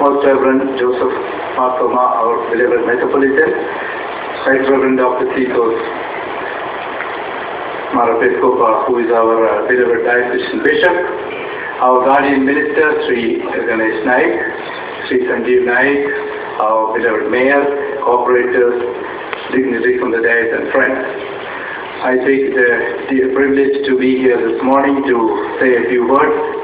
Most Reverend Joseph Marthoma, our beloved Metropolitan, Right Reverend Dr. Titos Marapeskopa, who is our beloved Diocese Bishop, our guardian minister, Sri Ganesh Naik, Sri Sanjeev Naik, our beloved mayor, cooperators, dignitaries from the dais and friends. I take the privilege to be here this morning to say a few words.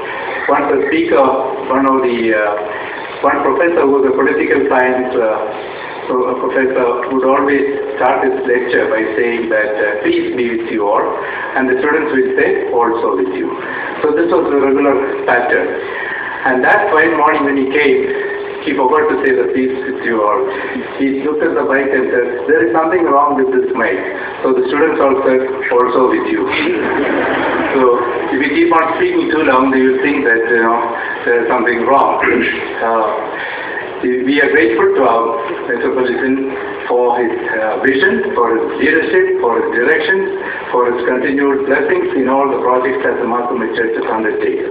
One professor who was a political science professor would always start his lecture by saying that peace be with you all, and the students will say also with you. So this was a regular pattern. And that fine morning when he came, he forgot to say the peace with you all. He looked at the mic and said, there is something wrong with this mic. So the students all said, also with you. So if you keep on speaking too long, they will think that there is something wrong. We are grateful to our Metropolitan for his vision, for his leadership, for his directions, for his continued blessings in all the projects that the Marthoma Church has undertaken.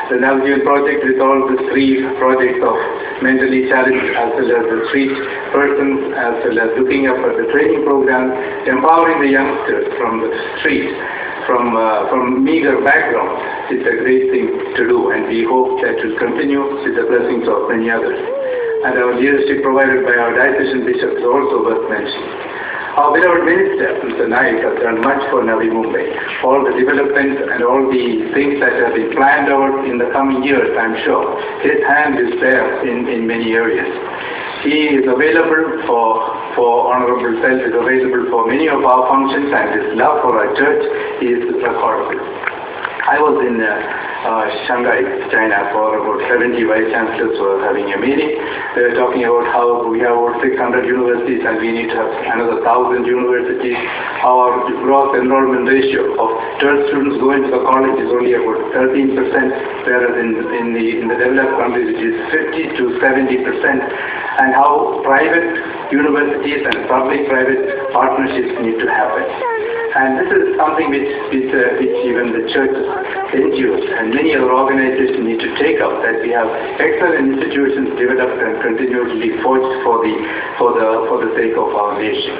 The Navjeel project with all the three projects of mentally challenged as well as the street persons, as well as looking up at the training program, empowering the youngsters from the street, from meager background, is a great thing to do, and we hope that will continue with the blessings of many others. And our leadership provided by our diocesan bishop is also worth mentioning. Our beloved minister, Mr. Naik, has done much for Navi Mumbai. All the developments and all the things that have been planned out in the coming years, I'm sure, his hand is there in many areas. He is available for Honorable Self, is available for many of our functions, and his love for our church is recordable. I was in Shanghai, China, for about 70 vice chancellors were having a meeting. They were talking about how we have over 600 universities and we need to have another 1,000 universities. Our gross enrollment ratio of 12 students going to the college is only about 13%, whereas in the developed countries it is 50 to 70%. And how private universities and public-private partnerships need to happen. And this is something which even the church endures, and many other organizations need to take up, that we have excellent institutions developed and continuously forged for the sake of our nation.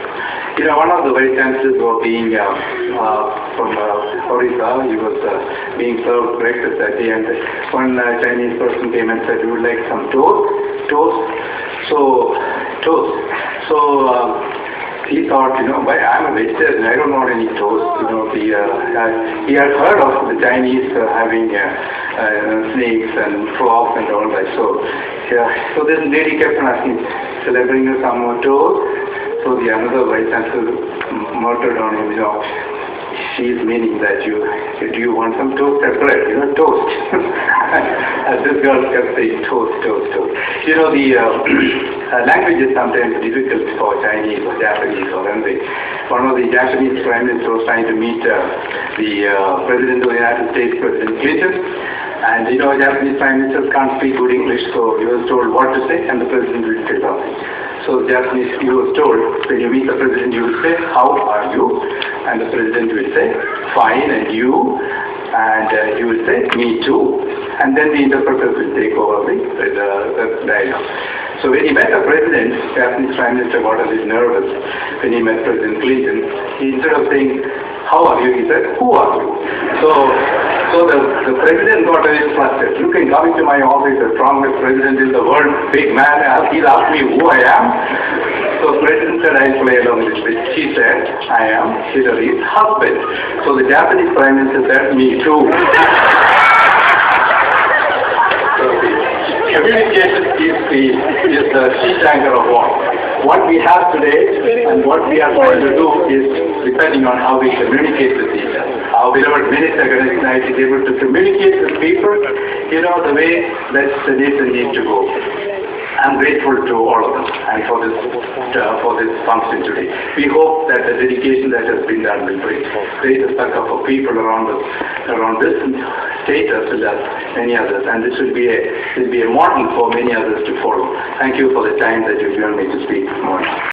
One of the vice chancellors was being from Orissa. He was being served breakfast that day, and one Chinese person came and said, "We would like some toast." He thought, I'm a vegetarian, I don't want any toast. He had heard of the Chinese having snakes and frogs and all that. So this lady kept on asking, shall I bring you some more toast? So the another vice chancellor muttered on him, she's meaning that do you want some toast? Bread, toast. And this girl kept saying toast. The language is sometimes difficult for Chinese or Japanese or anything. One of the Japanese prime ministers was trying to meet the President of the United States, President Clinton. And Japanese prime ministers can't speak good English, so he was told what to say, and the president will say something. So Japanese, he was told, when you meet the president, you will say, how are you? And the president will say, fine, and you? And you will say, me too. And then the interpreters will take over the dialogue. So when he met the president, Japanese prime minister got a little nervous. When he met President Clinton, instead of saying, how are you? He said, who are you? So the president got a little flustered. You can come into my office, the strongest president in the world, big man, he'll ask me who I am. So the president said, I'll play along with it. She said, I am Hillary's husband. So the Japanese prime minister said, me too. Communication is the sea tanker of war. What we have today and what we are trying to do is depending on how we communicate with each other. Our beloved minister Ganesh Naik is able to communicate with people, the way that the nation needs to go. I'm grateful to all of them and for this function today. We hope that the dedication that has been done will bring greater succor for people around this state as well as many others, and this will be a model for many others to follow. Thank you for the time that you've given me to speak this morning.